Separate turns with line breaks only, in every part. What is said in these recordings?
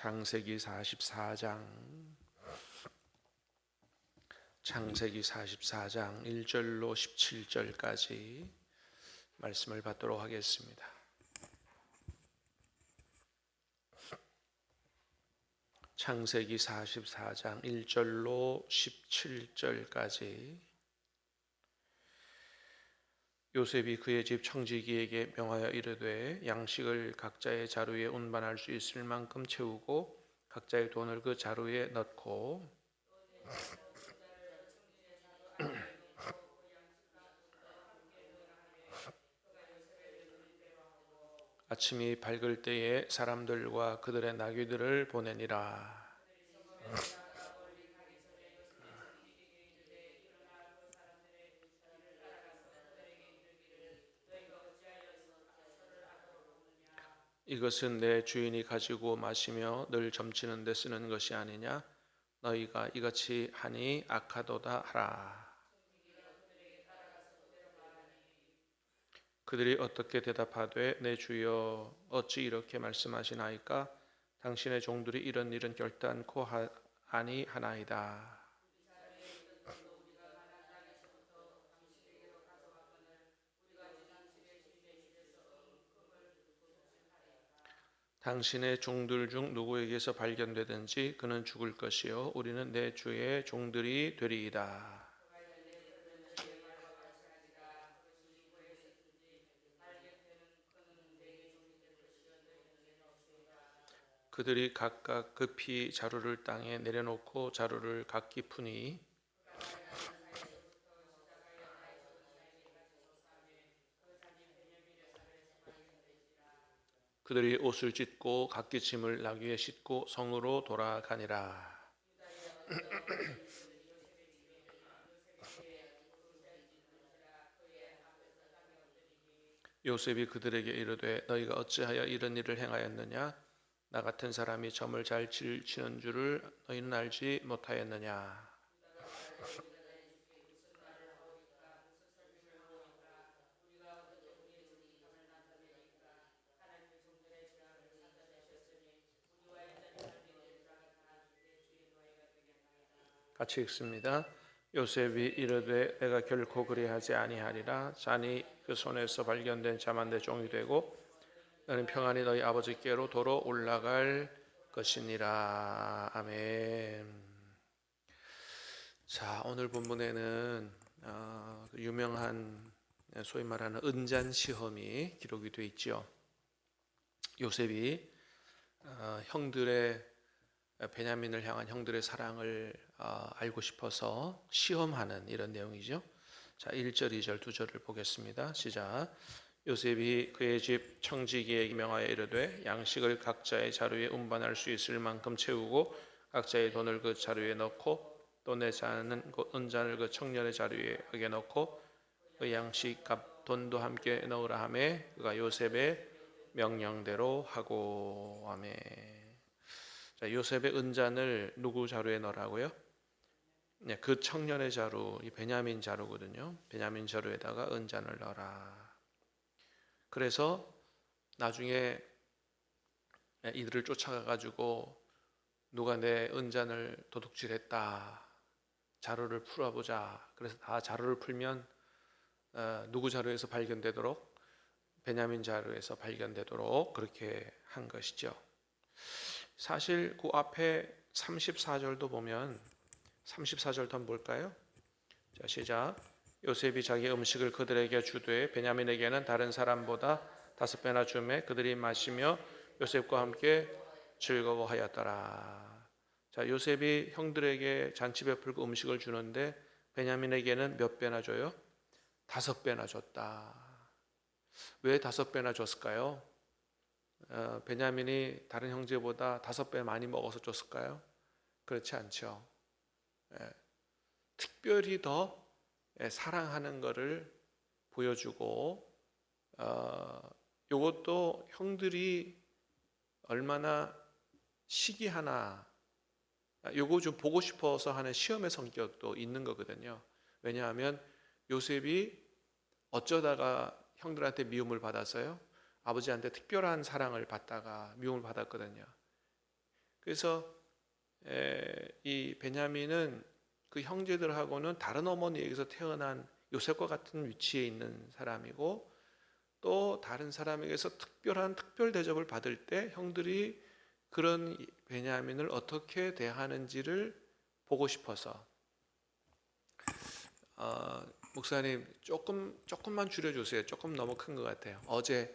창세기 44장 1절로 17절까지 말씀을 받도록 하겠습니다. 창세기 44장 1절로 17절까지. 요셉이 그의 집 청지기에게 명하여 이르되 양식을 각자의 자루에 운반할 수 있을 만큼 채우고 각자의 돈을 그 자루에 넣고 아침이 밝을 때에 사람들과 그들의 나귀들을 보내니라. 이것은 내 주인이 가지고 마시며 늘 점치는 데 쓰는 것이 아니냐? 너희가 이같이 하니 악하도다 하라. 그들이 어떻게 대답하되 내 주여 어찌 이렇게 말씀하시나이까? 당신의 종들이 이런 일은 결단코 아니하나이다. 당신의 종들 중 누구에게서 발견되든지 그는 죽을 것이요 우리는 내 주의 종들이 되리이다. 그들이 각각 급히 자루를 땅에 내려놓고 자루를 각기 푸니 그들이 옷을 찢고 각기 짐을 나귀에 싣고 성으로 돌아가니라. 요셉이 그들에게 이르되 너희가 어찌하여 이런 일을 행하였느냐? 나 같은 사람이 점을 잘 치는 줄을 너희는 알지 못하였느냐? 같이 읽습니다. 요셉이 이르되 내가 결코 그리하지 아니하리라. 자니 그 손에서 발견된 자만 내 종이 되고 너는 평안히 너희 아버지께로 도로 올라갈 것이니라. 아멘. 자, 오늘 본문에는 유명한 소위 말하는 은잔 시험이 기록이 되어 있죠. 요셉이 형들의 베냐민을 향한 형들의 사랑을 알고 싶어서 시험하는 이런 내용이죠. 자, 1절, 2절, 2절을 보겠습니다. 시작. 요셉이 그의 집 청지기에게 명하여 이르되 양식을 각자의 자루에 운반할 수 있을 만큼 채우고 각자의 돈을 그 자루에 넣고 또 내 자는 은잔을 그 청년의 자루에 넣고 그 양식 값 돈도 함께 넣으라 하매 그가 요셉의 명령대로 하고. 아멘. 자, 요셉의 은잔을 누구 자루에 넣으라고요? 네, 그 청년의 자루, 이 베냐민 자루거든요. 베냐민 자루에다가 은잔을 넣어라. 그래서 나중에 이들을 쫓아가가지고 누가 내 은잔을 도둑질했다, 자루를 풀어보자. 그래서 다 자루를 풀면 누구 자루에서 발견되도록, 베냐민 자루에서 발견되도록 그렇게 한 것이죠. 사실 그 앞에 34절도 보면 34절도 한번 볼까요? 자, 시작. 요셉이 자기 음식을 그들에게 주되 베냐민에게는 다른 사람보다 5배나 주매 그들이 마시며 요셉과 함께 즐거워하였더라. 자, 요셉이 형들에게 잔치 베풀고 음식을 주는데 베냐민에게는 몇 배나 줘요? 5배나 줬다. 왜 5배나 줬을까요? 베냐민이 다른 형제보다 5배 많이 먹어서 줬을까요? 그렇지 않죠. 특별히 더 사랑하는 것을 보여주고, 이것도 형들이 얼마나 시기하나, 요거 좀 보고 싶어서 하는 시험의 성격도 있는 거거든요. 왜냐하면 요셉이 어쩌다가 형들한테 미움을 받았어요? 아버지한테 특별한 사랑을 받다가 미움을 받았거든요. 그래서 이 베냐민은 그 형제들하고는 다른 어머니에게서 태어난 요셉과 같은 위치에 있는 사람이고, 또 다른 사람에게서 특별 대접을 받을 때 형들이 그런 베냐민을 어떻게 대하는지를 보고 싶어서, 목사님 조금만 줄여주세요. 조금 너무 큰 것 같아요. 어제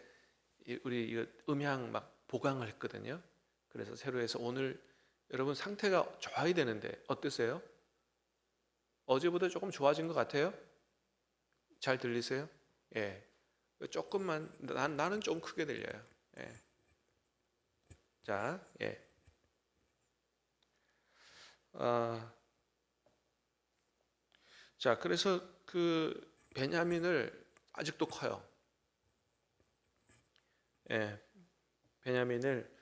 우리 이거 음향 막 보강을 했거든요. 그래서 새로 해서 오늘 여러분 상태가 좋아야 되는데 어떠세요? 어제보다 조금 좋아진 것 같아요? 잘 들리세요? 예. 조금만, 나는 좀 크게 들려요. 예. 자, 예. 자, 그래서 그 베냐민을 아직도 커요. 예. 베냐민을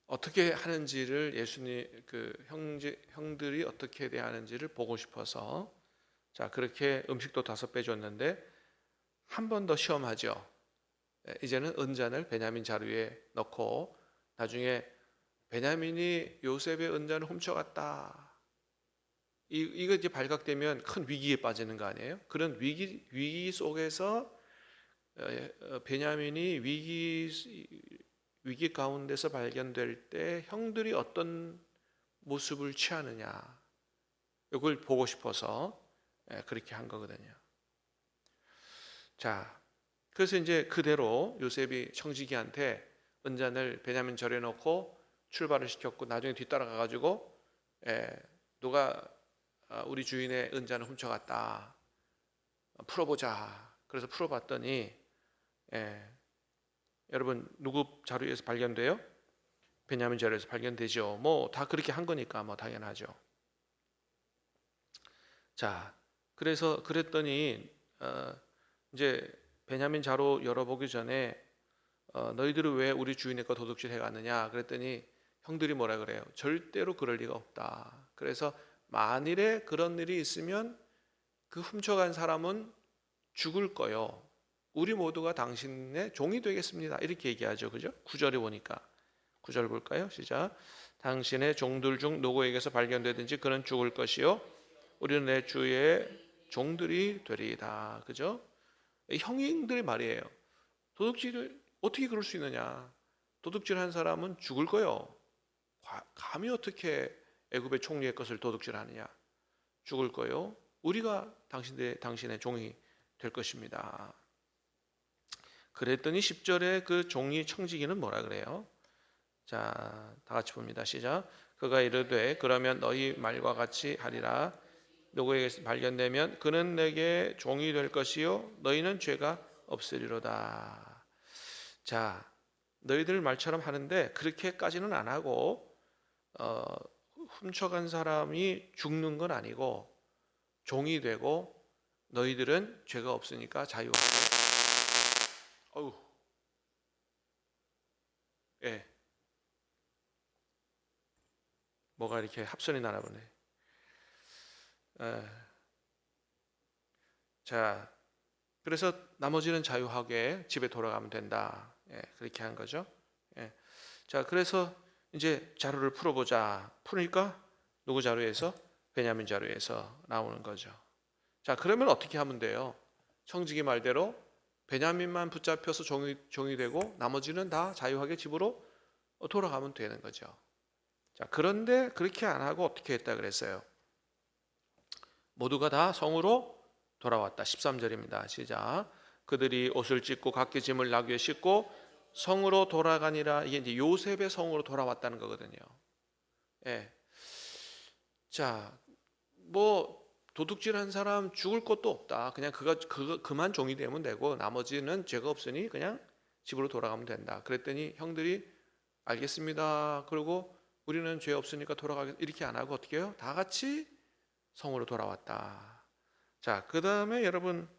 어떻게 하는지를 예수님 그 형들이 어떻게 대하는지를 보고 싶어서, 자, 그렇게 음식도 5배 줬는데 한 번 더 시험하죠. 이제는 은잔을 베냐민 자루에 넣고, 나중에 베냐민이 요셉의 은잔을 훔쳐갔다, 이거 이제 발각되면 큰 위기에 빠지는 거 아니에요? 그런 위기 속에서 베냐민이 위기 가운데서 발견될 때 형들이 어떤 모습을 취하느냐, 이걸 보고 싶어서 그렇게 한 거거든요. 자, 그래서 이제 그대로 요셉이 청지기한테 은잔을 베냐민 절에 놓고 출발을 시켰고, 나중에 뒤따라가 가지고 누가 우리 주인의 은잔을 훔쳐갔다, 풀어보자. 그래서 풀어봤더니 여러분 누구 자료에서 발견돼요? 베냐민 자료에서 발견되죠. 뭐 다 그렇게 한 거니까 뭐 당연하죠. 자, 그래서 그랬더니 이제 베냐민 자료 열어보기 전에 너희들은 왜 우리 주인의 거 도둑질 해갔느냐 그랬더니 형들이 뭐라 그래요? 절대로 그럴 리가 없다. 그래서 만일에 그런 일이 있으면 그 훔쳐간 사람은 죽을 거요. 우리 모두가 당신의 종이 되겠습니다. 이렇게 얘기하죠. 그죠? 9절에 보니까. 9절 볼까요? 시작. 당신의 종들 중 누구에게서 발견되든지 그는 죽을 것이요. 우리는 내 주의 종들이 되리이다. 그죠? 형님들의 말이에요. 도둑질을 어떻게 그럴 수 있느냐? 도둑질한 사람은 죽을 거요. 감히 어떻게 애굽의 총리의 것을 도둑질하느냐? 죽을 거요. 우리가 당신의 종이 될 것입니다. 그랬더니 10절에 그 종이 청지기는 뭐라 그래요? 자, 다 같이 봅니다. 시작. 그가 이르되 그러면 너희 말과 같이 하리라. 누구에게 발견되면 그는 내게 종이 될 것이요 너희는 죄가 없으리로다. 자, 너희들 말처럼 하는데 그렇게까지는 안 하고 훔쳐간 사람이 죽는 건 아니고 종이 되고, 너희들은 죄가 없으니까 자유하고. 어우, 예, 뭐가 이렇게 합선이 나나 보네. 자, 그래서 나머지는 자유하게 집에 돌아가면 된다. 그렇게 한 거죠. 자, 그래서 이제 자루를 풀어보자. 푸니까 누구 자루에서? 베냐민 자루에서 나오는 거죠. 자, 그러면 어떻게 하면 돼요? 청지기 말대로 베냐민만 붙잡혀서 종이 되고 나머지는 다 자유하게 집으로 돌아가면 되는 거죠. 자, 그런데 그렇게 안 하고 어떻게 했다 그랬어요? 모두가 다 성으로 돌아왔다. 13절입니다. 시작. 그들이 옷을 찢고 각기 짐을 나귀에 싣고 성으로 돌아가니라. 이게 이제 요셉의 성으로 돌아왔다는 거거든요. 예. 자, 뭐 도둑질한 사람 죽을 것도 없다. 그냥 그만 종이 되면 되고 나머지는 죄가 없으니 그냥 집으로 돌아가면 된다. 그랬더니 형들이 알겠습니다. 그리고 우리는 죄 없으니까 돌아가겠. 이렇게 안 하고 어떻게 해요? 다 같이 성으로 돌아왔다. 자, 그 다음에 여러분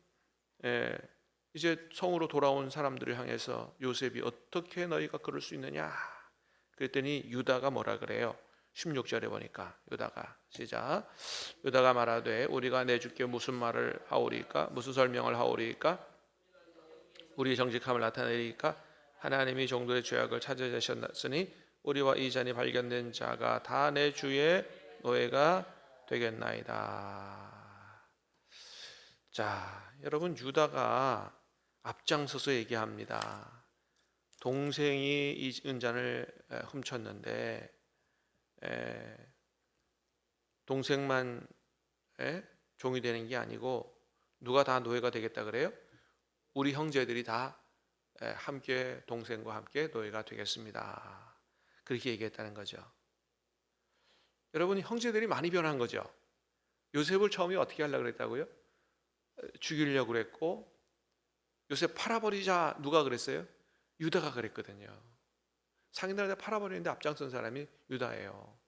이제 성으로 돌아온 사람들을 향해서 요셉이 어떻게 너희가 그럴 수 있느냐? 그랬더니 유다가 뭐라 그래요? 16절에 보니까 유다가 시작. 유다가 말하되 우리가 내 주께 무슨 말을 하오리까? 무슨 설명을 하오리까? 우리 정직함을 나타내리까? 하나님이 종들의 죄악을 찾아내셨으니 우리와 이 잔이 발견된 자가 다 내 주의 노예가 되겠나이다. 자, 여러분, 유다가 앞장서서 얘기합니다. 동생이 이 은잔을 훔쳤는데 동생만 종이 되는 게 아니고 누가 다 노예가 되겠다 그래요? 우리 형제들이 다 함께 동생과 함께 노예가 되겠습니다. 그렇게 얘기했다는 거죠. 여러분, 형제들이 많이 변한 거죠. 요셉을 처음에 어떻게 하려고 그랬다고요? 죽이려고 그랬고, 요셉 팔아버리자 누가 그랬어요? 유다가 그랬거든요. 상인들한테 팔아버리는데 앞장선 사람이 유다예요.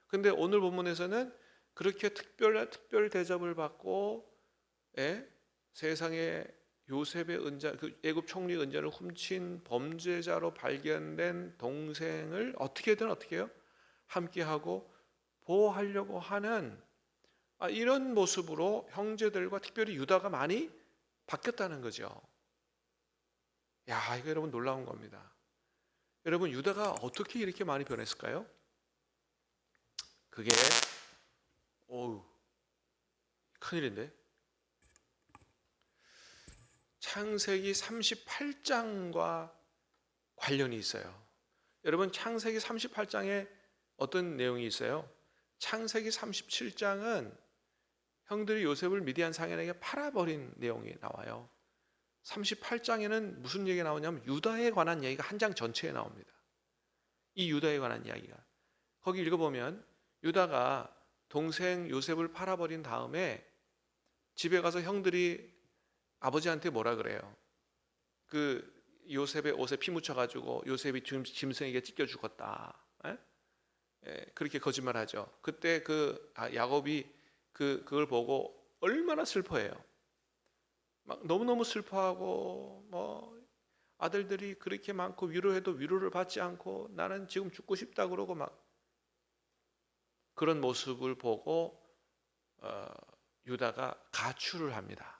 근데 오늘 본문에서는 그렇게 특별 대접을 받고 세상에 요셉의 은자, 그 애굽 총리 은자를 훔친 범죄자로 발견된 동생을 어떻게든 어떻게 해요? 함께하고 보호하려고 하는 이런 모습으로 형제들과 특별히 유다가 많이 바뀌었다는 거죠. 야, 이거 여러분 놀라운 겁니다. 여러분, 유다가 어떻게 이렇게 많이 변했을까요? 그게 큰일인데. 창세기 38장과 관련이 있어요. 여러분, 창세기 38장에 어떤 내용이 있어요? 창세기 37장은 형들이 요셉을 미디안 상인에게 팔아버린 내용이 나와요. 38장에는 무슨 얘기가 나오냐면 유다에 관한 얘기가 한 장 전체에 나옵니다. 이 유다에 관한 이야기가. 거기 읽어보면 유다가 동생 요셉을 팔아버린 다음에 집에 가서 형들이 아버지한테 뭐라 그래요? 그 요셉의 옷에 피 묻혀가지고 요셉이 짐승에게 찢겨 죽었다. 그렇게 거짓말하죠. 그때 야곱이 그걸 보고 얼마나 슬퍼해요. 막 너무너무 슬퍼하고 아들들이 그렇게 많고 위로해도 위로를 받지 않고 나는 지금 죽고 싶다 그러고 막 그런 모습을 보고 유다가 가출을 합니다.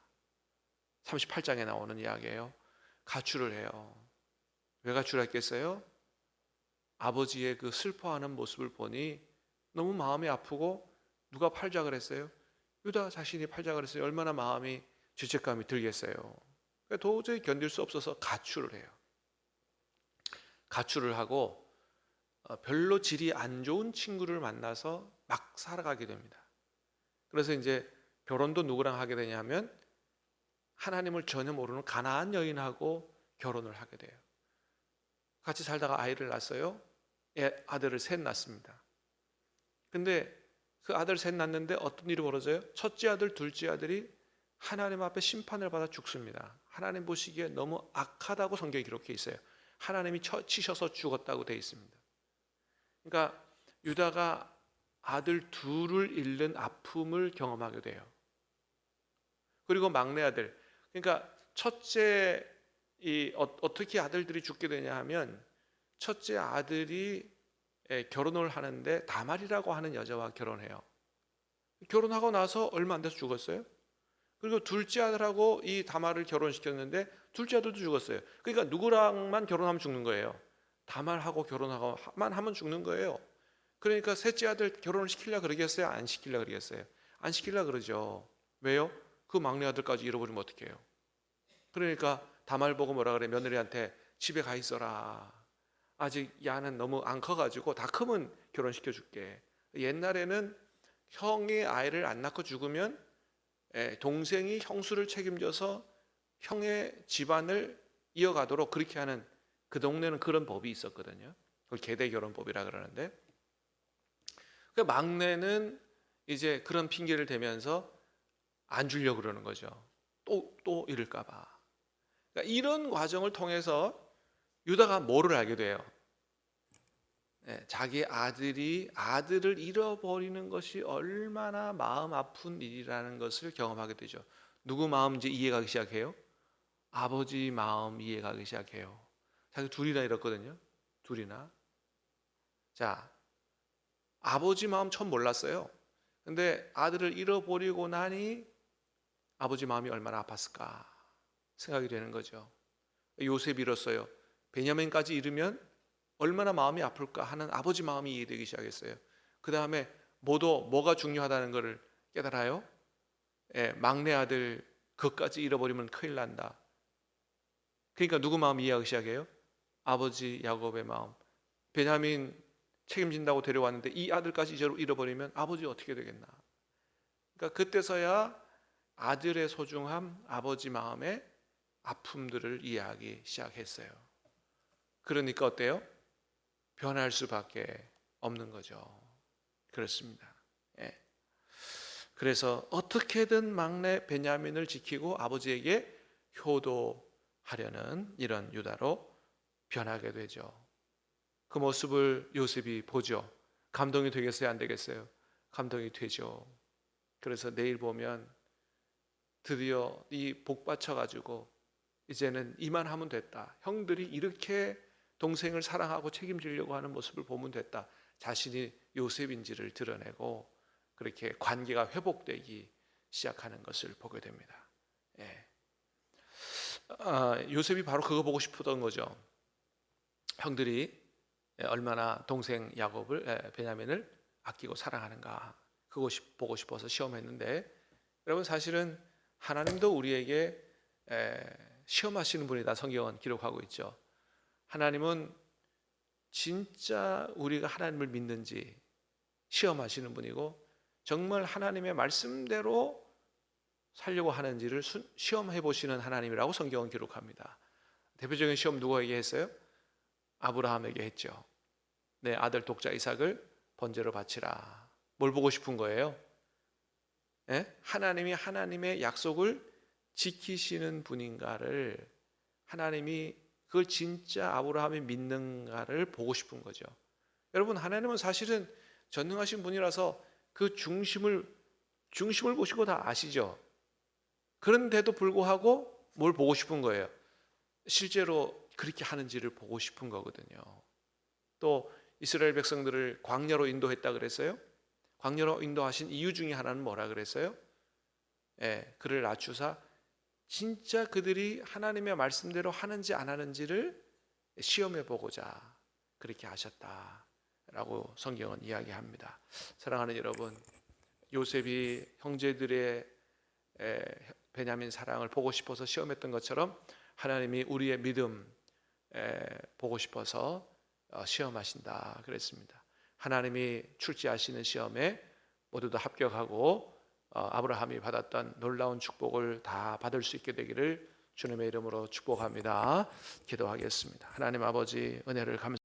38장에 나오는 이야기예요. 가출을 해요. 왜 가출했겠어요? 아버지의 그 슬퍼하는 모습을 보니 너무 마음이 아프고 누가 팔자 그랬어요? 유다 자신이 팔자 그랬어요. 얼마나 마음이 죄책감이 들겠어요. 도저히 견딜 수 없어서 가출을 해요. 가출을 하고 별로 질이 안 좋은 친구를 만나서 막 살아가게 됩니다. 그래서 이제 결혼도 누구랑 하게 되냐면 하나님을 전혀 모르는 가나안 여인하고 결혼을 하게 돼요. 같이 살다가 아이를 낳았어요. 아들을 셋 낳습니다. 근데 그 아들 셋 낳는데 어떤 일이 벌어져요? 첫째 아들, 둘째 아들이 하나님 앞에 심판을 받아 죽습니다. 하나님 보시기에 너무 악하다고 성경에 기록해 있어요. 하나님이 치셔서 죽었다고 되어 있습니다. 그러니까 유다가 아들 둘을 잃는 아픔을 경험하게 돼요. 그리고 막내 아들, 그러니까 첫째 어떻게 아들들이 죽게 되냐 하면 첫째 아들이 결혼을 하는데 다말이라고 하는 여자와 결혼해요. 결혼하고 나서 얼마 안 돼서 죽었어요. 그리고 둘째 아들하고 이 다말을 결혼시켰는데 둘째 아들도 죽었어요. 그러니까 누구랑만 결혼하면 죽는 거예요. 다말하고 결혼하고만 하면 죽는 거예요. 그러니까 셋째 아들 결혼을 시키려고 그러겠어요? 안 시키려고 그러겠어요? 안 시키려고 그러죠. 왜요? 그 막내 아들까지 잃어버리면 어떡해요? 그러니까 다말 보고 뭐라 그래? 며느리한테 집에 가 있어라. 아직 야는 너무 안 커가지고 다 크면 결혼시켜줄게. 옛날에는 형이 아이를 안 낳고 죽으면 동생이 형수를 책임져서 형의 집안을 이어가도록 그렇게 하는, 그 동네는 그런 법이 있었거든요. 그걸 계대결혼법이라 그러는데, 그 막내는 이제 그런 핑계를 대면서 안 주려고 그러는 거죠. 또 이럴까봐. 그러니까 이런 과정을 통해서 유다가 뭐를 알게 돼요? 자기 아들을 잃어버리는 것이 얼마나 마음 아픈 일이라는 것을 경험하게 되죠. 누구 마음 이제 이해가기 시작해요? 아버지 마음 이해가기 시작해요. 자기 둘이나 잃었거든요. 둘이나. 자, 아버지 마음 처음 몰랐어요. 근데 아들을 잃어버리고 나니 아버지 마음이 얼마나 아팠을까 생각이 되는 거죠. 요셉 잃었어요. 베냐민까지 잃으면 얼마나 마음이 아플까 하는 아버지 마음이 이해되기 시작했어요. 그 다음에 뭐가 중요하다는 것을 깨달아요. 예, 막내 아들 그것까지 잃어버리면 큰일 난다. 그러니까 누구 마음 이해하기 시작해요? 아버지 야곱의 마음. 베냐민 책임진다고 데려왔는데 이 아들까지 잃어버리면 아버지 어떻게 되겠나. 그러니까 그때서야 아들의 소중함, 아버지 마음의 아픔들을 이해하기 시작했어요. 그러니까 어때요? 변할 수밖에 없는 거죠. 그렇습니다. 예. 그래서 어떻게든 막내 베냐민을 지키고 아버지에게 효도하려는 이런 유다로 변하게 되죠. 그 모습을 요셉이 보죠. 감동이 되겠어요? 안 되겠어요? 감동이 되죠. 그래서 내일 보면 드디어 이 복 받쳐가지고 이제는 이만하면 됐다. 형들이 이렇게 동생을 사랑하고 책임지려고 하는 모습을 보면 됐다. 자신이 요셉인지를 드러내고 그렇게 관계가 회복되기 시작하는 것을 보게 됩니다. 예. 요셉이 바로 그거 보고 싶었던 거죠. 형들이 얼마나 동생 야곱을 베냐민을 아끼고 사랑하는가 그거 보고 싶어서 시험했는데 여러분 사실은 하나님도 우리에게 시험하시는 분이다 성경은 기록하고 있죠. 하나님은 진짜 우리가 하나님을 믿는지 시험하시는 분이고 정말 하나님의 말씀대로 살려고 하는지를 시험해 보시는 하나님이라고 성경은 기록합니다. 대표적인 시험 누구에게 했어요? 아브라함에게 했죠. 내 아들 독자 이삭을 번제로 바치라. 뭘 보고 싶은 거예요? 하나님이 하나님의 약속을 지키시는 분인가를 하나님이 그걸 진짜 아브라함이 믿는가를 보고 싶은 거죠. 여러분 하나님은 사실은 전능하신 분이라서 그 중심을 보시고 다 아시죠. 그런데도 불구하고 뭘 보고 싶은 거예요? 실제로 그렇게 하는지를 보고 싶은 거거든요. 또 이스라엘 백성들을 광야로 인도했다 그랬어요. 광야로 인도하신 이유 중에 하나는 뭐라 그랬어요? 그를 낮추사 진짜 그들이 하나님의 말씀대로 하는지 안 하는지를 시험해 보고자 그렇게 하셨다라고 성경은 이야기합니다. 사랑하는 여러분, 요셉이 형제들의 베냐민 사랑을 보고 싶어서 시험했던 것처럼 하나님이 우리의 믿음 보고 싶어서 시험하신다 그랬습니다. 하나님이 출제하시는 시험에 모두 다 합격하고 아브라함이 받았던 놀라운 축복을 다 받을 수 있게 되기를 주님의 이름으로 축복합니다. 기도하겠습니다. 하나님 아버지 은혜를 감사합니다.